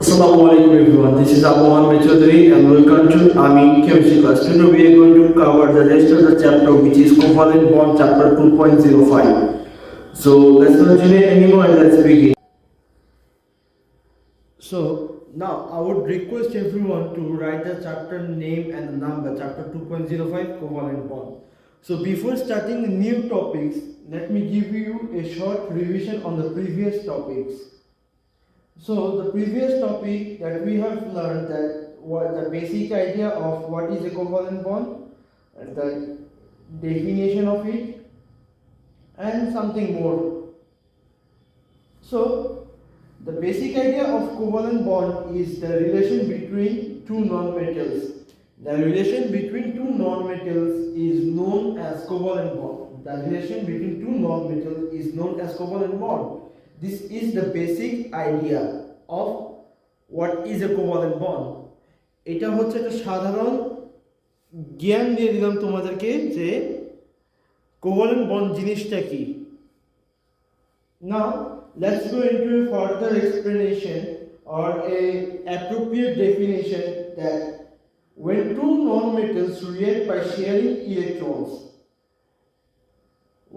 Assalamualaikum everyone, this is Abu Mohammed Chaudhary and welcome to Ami Chemistry class. Today we are going to cover the rest of the chapter, which is Covalent Bond chapter 2.05. So let's not delay anymore and let's begin. So now I would request everyone to write the chapter name and the number, chapter 2.05 Covalent Bond. So before starting the new topics, let me give you a short revision on the previous topics. So the previous topic that we have learned that what the basic idea of what is a covalent bond, the definition of it, and something more. So the basic idea of covalent bond is the relation between two nonmetals. The relation between two nonmetals is known as covalent bond. The relation between two nonmetals is known as covalent bond. This is the basic idea of what is a covalent bond. এটা হচ্ছে একটা সাধারণ জ্ঞান দিয়ে দিলাম তোমাদেরকে যে covalent bond জিনিসটা কি. Now let's go into a further explanation or a appropriate definition that when two nonmetals react by sharing electrons,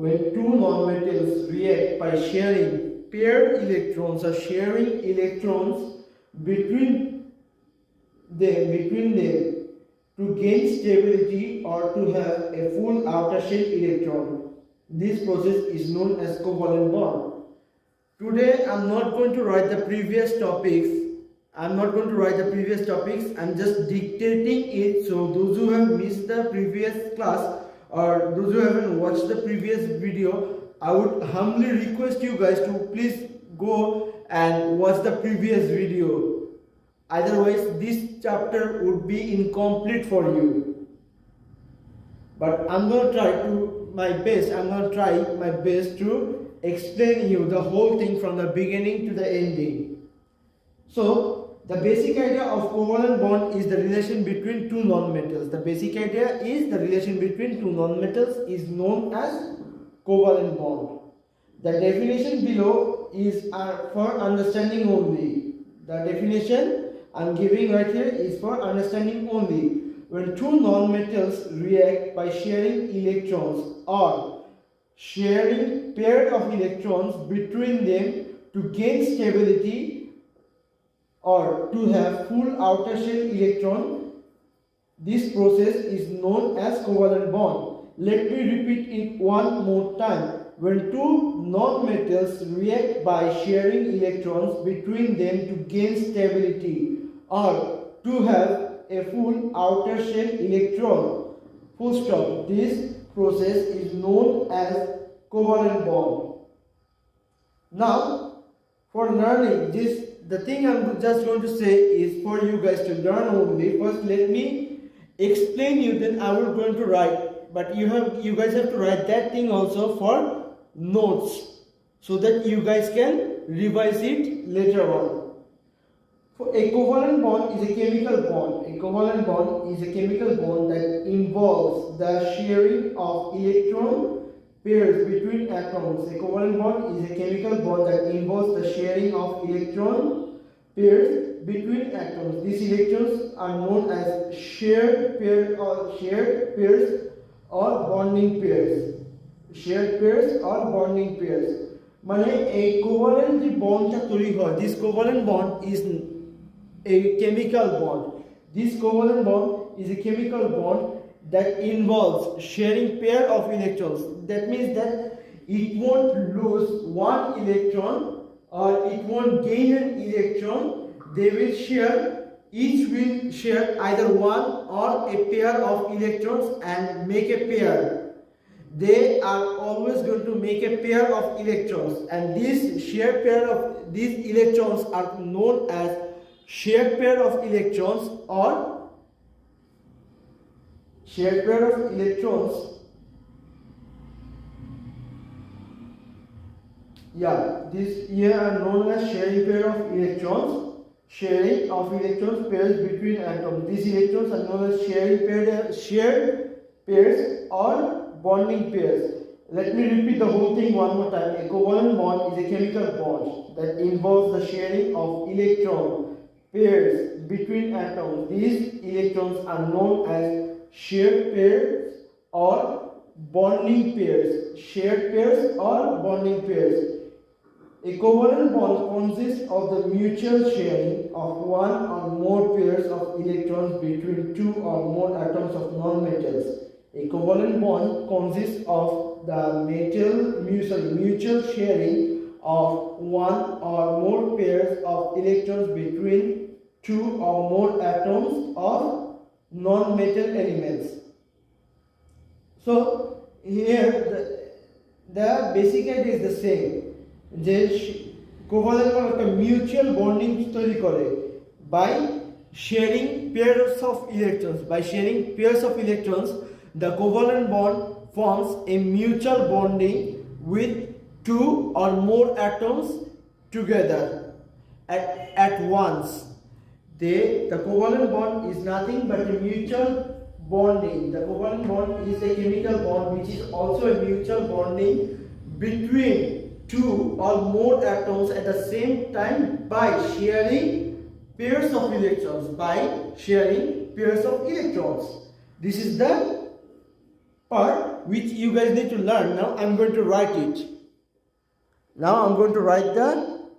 when two nonmetals react by sharing paired electrons or sharing electrons between them to gain stability or to have a full outer shell electron. This process is known as covalent bond. Today I'm not going to write the previous topics. I'm just dictating it, so those who have missed the previous class or those who haven't watched the previous video, I would humbly request you guys to please go and watch the previous video. Otherwise, this chapter would be incomplete for you. But I'm going to try my best to explain you the whole thing from the beginning to the ending. So, the basic idea of covalent bond is the relation between two nonmetals. The basic idea is the relation between two nonmetals is known as covalent bond. The definition below is for understanding only. The definition I'm giving right here is for understanding only. When two nonmetals react by sharing electrons or sharing pair of electrons between them to gain stability or to have full outer shell electron, this process is known as covalent bond. Let me repeat it one more time. When two nonmetals react by sharing electrons between them to gain stability or to have a full outer shell electron, full stop. This process is known as covalent bond. Now, for learning this, the thing I'm just going to say is for you guys to learn only. First, let me explain you, then I will going to write. But you guys have to write that thing also for notes so that you guys can revise it later on. For a covalent bond is a chemical bond. A covalent bond is a chemical bond that involves the sharing of electron pairs between atoms. A covalent bond is a chemical bond that involves the sharing of electron pairs between atoms. These electrons are known as shared pairs or bonding pairs. Shared pairs or bonding pairs. মানে a covalent bond টা তৈরি হয়, this covalent bond is a chemical bond. This covalent bond is a chemical bond that involves sharing pair of electrons. That means that it won't lose one electron or it won't gain an electron. They will share, each will share either one or a pair of electrons and make a pair. They are always going to make a pair of electrons, and these shared pair of these electrons are known as shared pair of electrons or shared pair of electrons. These here are known as sharing pair of electrons. Sharing of electrons pairs between atoms. These electrons are known as shared pairs or bonding pairs. Let me repeat the whole thing one more time. A covalent bond is a chemical bond that involves the sharing of electron pairs between atoms. These electrons are known as shared pairs or bonding pairs. Shared pairs or bonding pairs. A covalent bond consists of the mutual sharing of one or more pairs of electrons between two or more atoms of non-metals. A covalent bond consists of the mutual sharing of one or more pairs of electrons between two or more atoms of non-metal elements. So here the basic idea is the same. যে covalent bond একটা mutual bonding তৈরি করে by sharing pairs of electrons. The covalent bond forms a mutual bonding with two or more atoms together at once. The covalent bond is nothing but a mutual bonding. The covalent bond is a chemical bond which is also a mutual bonding between two or more atoms at the same time by sharing pairs of electrons. This is the part which you guys need to learn. Now I'm going to write it. Now I'm going to write the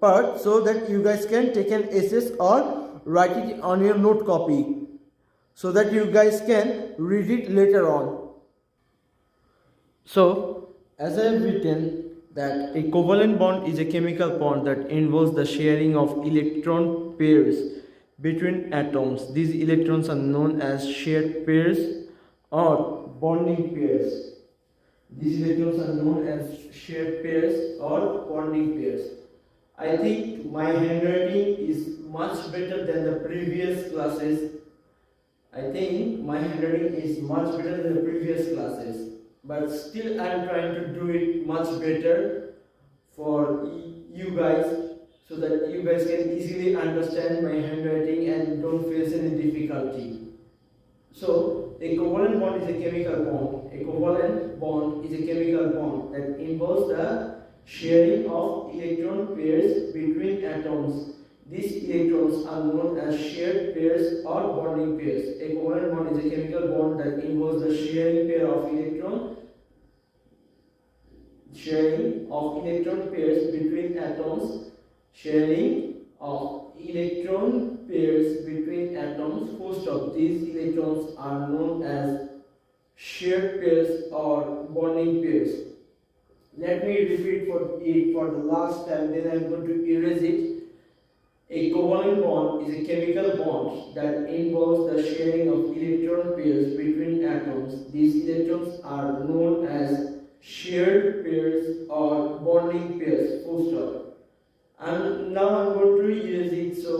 part so that you guys can take an essay or write it on your note copy so that you guys can read it later on. So as I have written that a covalent bond is a chemical bond that involves the sharing of electron pairs between atoms. These electrons are known as shared pairs or bonding pairs. I think my handwriting is much better than the previous classes. But still I am trying to do it much better for you guys so that you guys can easily understand my handwriting and don't face any difficulty. So a covalent bond is a chemical bond. That involves the sharing of electron pairs between atoms. These electrons are known as shared pairs or bonding pairs. A covalent bond is a chemical bond that involves the sharing of electron pairs between atoms. Full stop. These electrons are known as shared pairs or bonding pairs. Let me repeat for the last time, then I am going to erase it. A covalent bond is a chemical bond that involves the sharing of electron pairs between atoms. These electrons are known as shared pairs or bonding pairs. Full stop. And now I'm going to erase it. So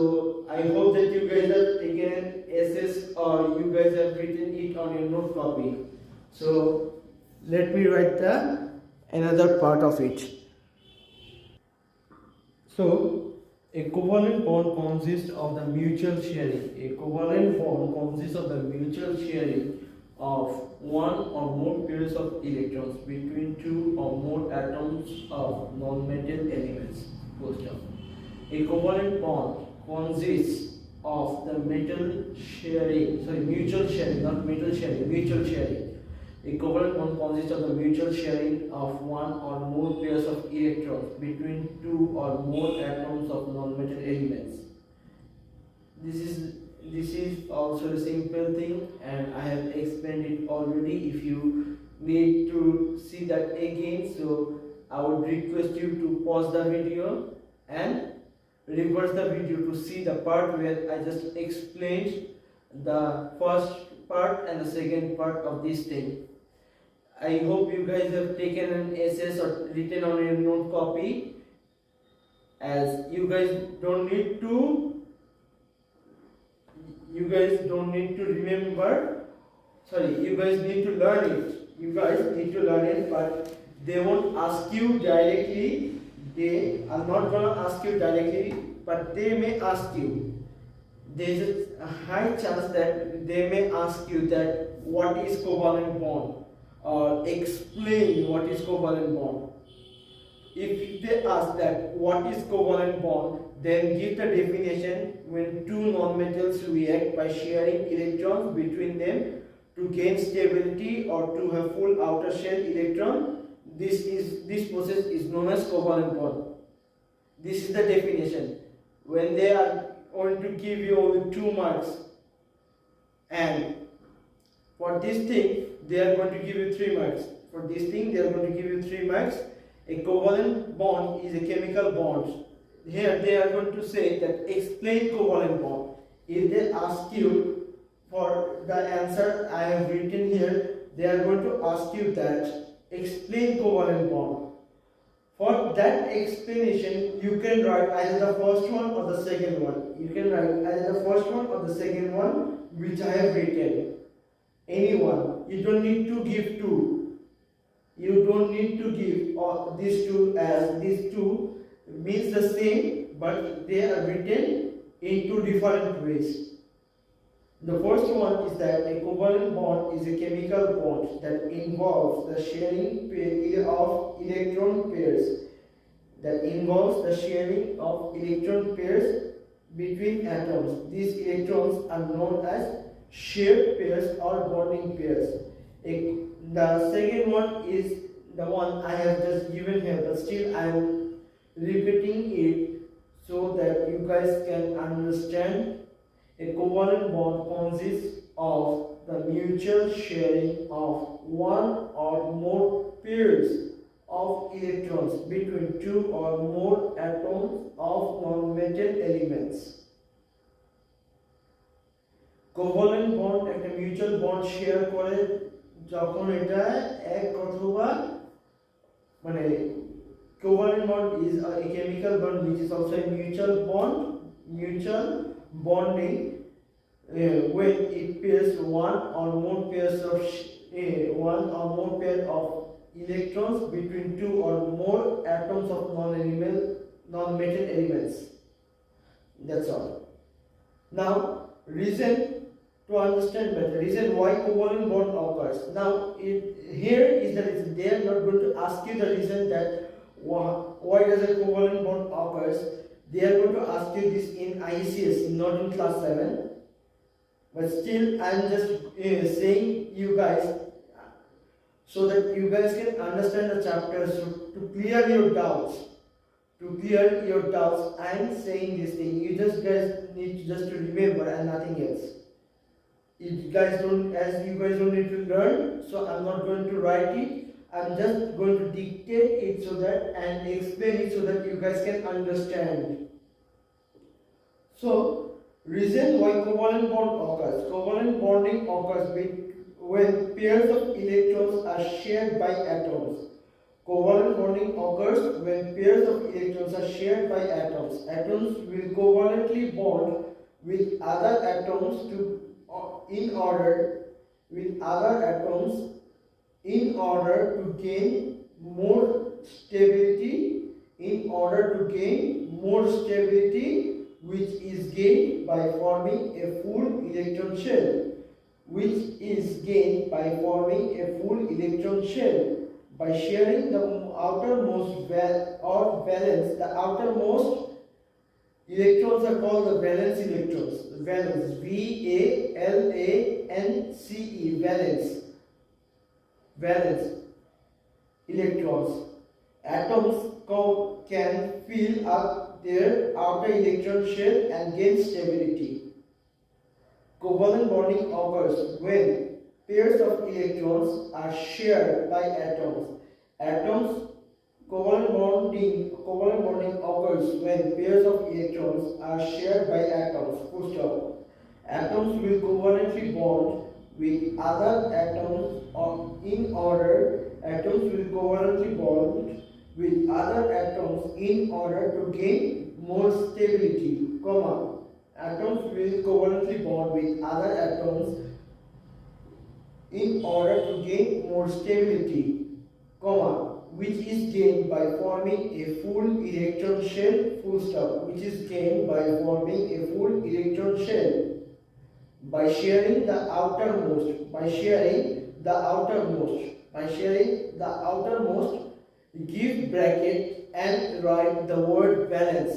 I hope that you guys have taken essays or you guys have written it on your note copy. So let me write another part of it. So a covalent bond consists of the mutual sharing. Of one or more pairs of electrons between two or more atoms of non-metal elements. Full stop. A covalent bond consists of the mutual sharing. A covalent bond consists of the mutual sharing of one or more pairs of electrons between two or more atoms of non-metal elements. This is also a simple thing and I have explained it already. If you need to see that again, so I would request you to pause the video and reverse the video to see the part where I just explained the first part and the second part of this thing. I hope you guys have taken an essay or written on your note copy, as you guys don't need to remember. Sorry, you guys need to learn it. But they won't ask you directly. They are not gonna ask you directly, but they may ask you. There is a high chance that they may ask you that what is covalent bond or explain what is covalent bond. If they ask that what is covalent bond, Then give the definition when two nonmetals react by sharing electrons between them to gain stability or to have full outer shell electron. This process is known as covalent bond. This is the definition. When they are going to give you only 2 marks, and for this thing they are going to give you 3 marks. For this thing they are going to give you 3 marks. A covalent bond is a chemical bond. Here they are going to say that explain covalent bond. If they ask you for the answer I have written here, they are going to ask you that explain covalent bond. For that explanation, you can write either the first one or the second one. You can write either the first one or the second one which I have written. Any one. You don't need to give 2. You don't need to give these two, as these two means the same but they are written in 2 different ways. The first one is that a covalent bond is a chemical bond that involves the sharing of electron pairs. Between atoms. These electrons are known as shared pairs or bonding pairs. The second one is the one I have just given here, but still I am repeating it so that you guys can understand. A covalent bond consists of the mutual sharing of one or more pairs of electrons between 2 or more atoms of non-metal elements. Covalent bond একটা mutual bond share করে যখন এটা এক অথবা মানে covalent bond is a chemical bond which is also a mutual bonding when it pairs one or more pair of electrons between 2 or more atoms of non-metal elements. That's all. Now, reason to understand better, reason why covalent bond occurs. Now, here is the reason. They are not going to ask you the reason that why does a covalent bond occurs. They are going to ask you this in ICS, not in class 7. But still, I am just saying you guys so that you guys can understand the chapter. So to clear your doubts, I am saying this thing. You guys need just to remember and nothing else. As you guys don't need to learn, so I'm not going to write it. I'm just going to dictate it so that and explain it so that you guys can understand. So, reason why covalent bond occurs. Covalent bonding occurs when pairs of electrons are shared by atoms. Covalent bonding occurs when pairs of electrons are shared by atoms. Atoms will covalently bond with other atoms in order to gain more stability, which is gained by forming a full electron shell, by sharing the outermost valence. The outermost electrons are called the valence electrons. Valence, V-A-L-A-N-C-E, valence electrons. Atoms can fill up their outer electron shell and gain stability. Covalent bonding occurs when pairs of electrons are shared by atoms. Covalent bonding occurs when pairs of electrons are shared by atoms. Full stop. Atoms will covalently bond with other atoms in order to gain more stability, atoms will covalently bond with other atoms in order to gain more stability, which is gained by forming a full electron shell, full stop, by sharing the outermost, give bracket and write the word valence.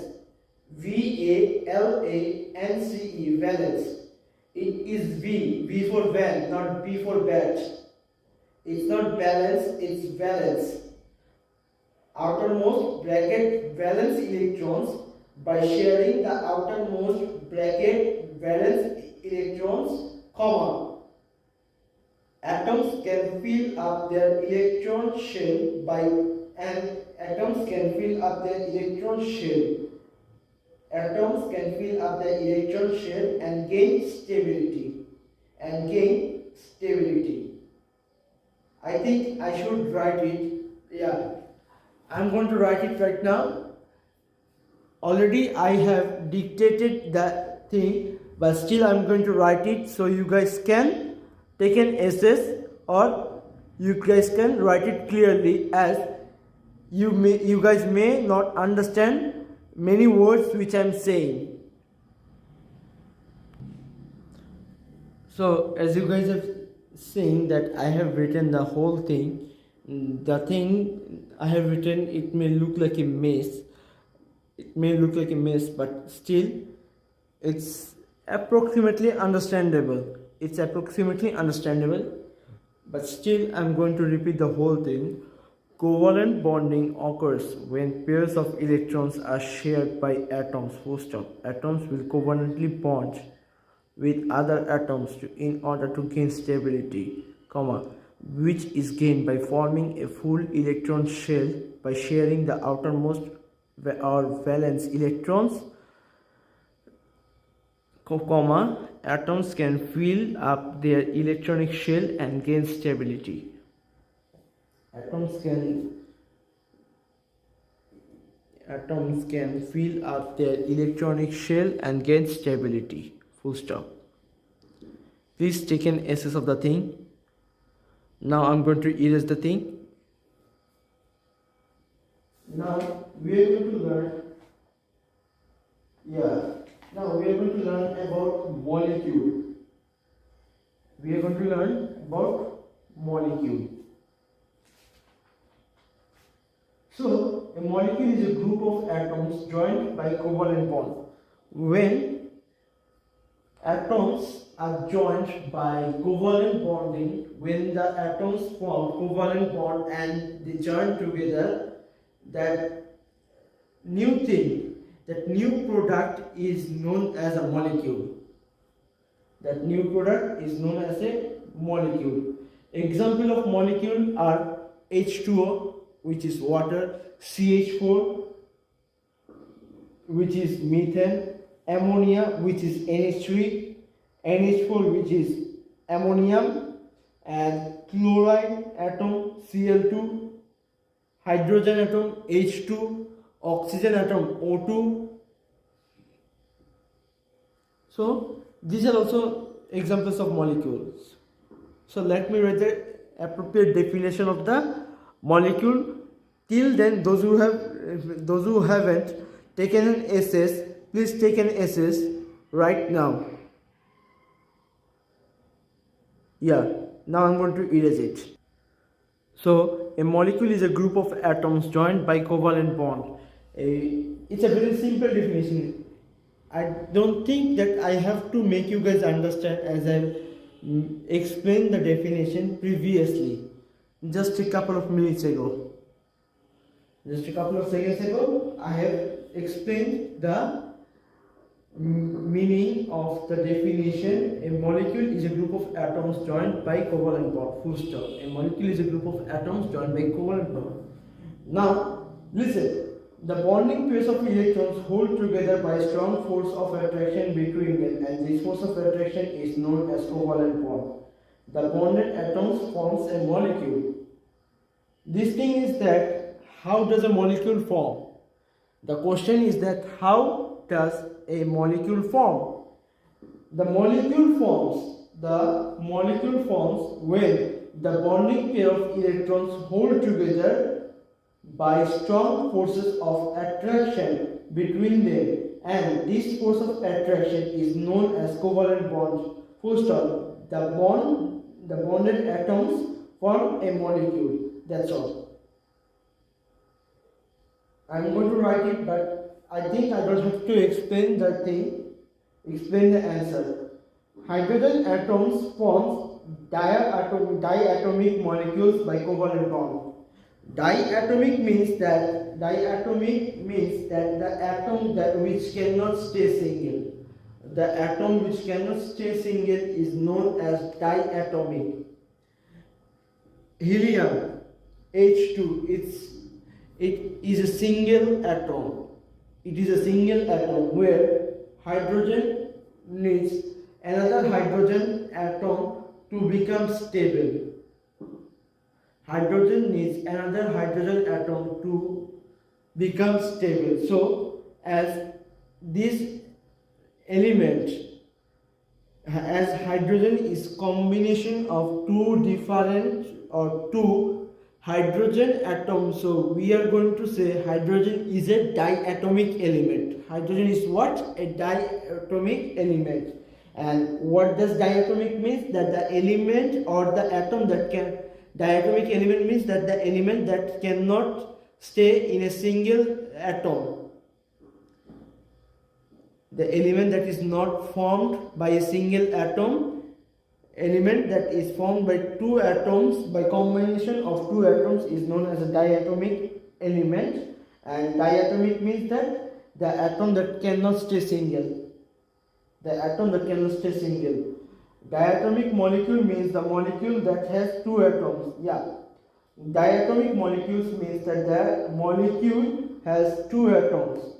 V-A-L-A-N-C-E, valence. It is V for van, not B for bat. It's not balance, it's valence. Outermost bracket valence electrons by sharing the outermost bracket valence electrons, comma. Atoms can fill up their electron shell atoms can fill up their electron shell. Atoms can fill up the electron shell and gain stability. I think I should write it. Yeah, I'm going to write it right now. Already I have dictated that thing, but still I'm going to write it so you guys can take an essay, or you guys can write it clearly, as you guys may not understand many words which I'm saying. So as you guys have seen that I have written the whole thing. The thing I have written, it may look like a mess. But still it's approximately understandable. But still I'm going to repeat the whole thing. Covalent bonding occurs when pairs of electrons are shared by atoms. Full stop. Atoms will covalently bond with other atoms in order to gain stability, comma, which is gained by forming a full electron shell by sharing the outermost or valence electrons, comma. Atoms can fill up their electronic shell and gain stability. Atoms can fill up their electronic shell and gain stability. Full stop. Please take an essence of the thing. Now I'm going to erase the thing. Now we are going to learn about molecule. So a molecule is a group of atoms joined by covalent bond. When atoms are joined by covalent bonding, when the atoms form covalent bond and they join together, that new product is known as a molecule. Example of molecule are H2O, which is water, CH4, which is methane, ammonia, which is NH3, NH4, which is ammonium, and chlorine atom Cl2, hydrogen atom H2, oxygen atom O2. So these are also examples of molecules. So let me write the appropriate definition of the molecule. Till then, those who haven't taken an essay, please take an essay right now. Yeah, now I'm going to erase it. So a molecule is a group of atoms joined by covalent bond. It's a very simple definition. I don't think that I have to make you guys understand, as I explained the definition previously, just a couple of seconds ago. I have explained the meaning of the definition. A molecule is a group of atoms joined by covalent bond. Full stop. A molecule is a group of atoms joined by covalent bond. Now listen. The bonding pairs of electrons hold together by a strong force of attraction between them, and this force of attraction is known as covalent bond. The bonded atoms forms a molecule. This thing is that how does a molecule form? The question is that how does a molecule form? The molecule forms when the bonding pair of electrons hold together by strong forces of attraction between them, and this force of attraction is known as covalent bond. Full stop. The bonded atoms form a molecule. That's all. I'm going to write it, but I think I don't have to explain the thing, explain the answer. Hydrogen atoms forms diatomic molecules by covalent bond. Diatomic means that the atom that which cannot stay single. The atom which cannot stay single is known as diatomic. Helium H2, it is a single atom. It is a single atom where hydrogen needs another hydrogen atom to become stable. Hydrogen needs another hydrogen atom to become stable. So, as this element, as hydrogen is combination of two different or two hydrogen atoms, so we are going to say hydrogen is a diatomic element. Hydrogen is what? A diatomic element. And what does diatomic means? That the element or the atom that can, diatomic element means that the element that cannot stay in a single atom. The element that is not formed by a single atom, element that is formed by two atoms, by combination of two atoms, is known as a diatomic element. And diatomic means that the atom that cannot stay single. The atom that cannot stay single. Diatomic molecule means the molecule that has two atoms. Yeah. Diatomic molecules means that the molecule has two atoms.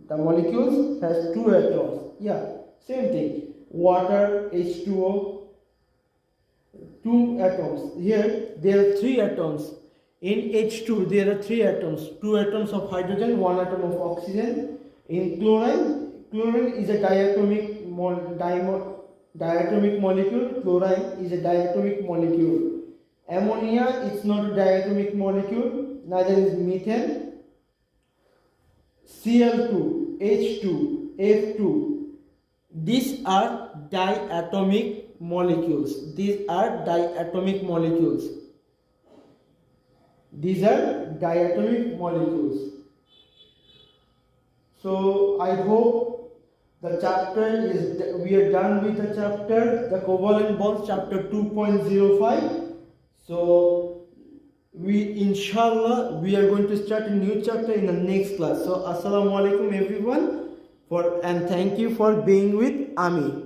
The molecules has two atoms. Yeah. Same thing. Water, H2O, two atoms. Here there are three atoms. In H2 there are three atoms. Two atoms of hydrogen, one atom of oxygen. In chlorine is a diatomic molecule. Chlorine is a diatomic molecule. Ammonia is not a diatomic molecule, neither is methane. Cl2, H2, F2, these are diatomic molecules. These are diatomic molecules. These are diatomic molecules. So I hope the chapter is, we are done with the chapter, the covalent bonds, chapter 2.05. So inshallah we are going to start a new chapter in the next class. So assalamu alaikum everyone, and thank you for being with Ami.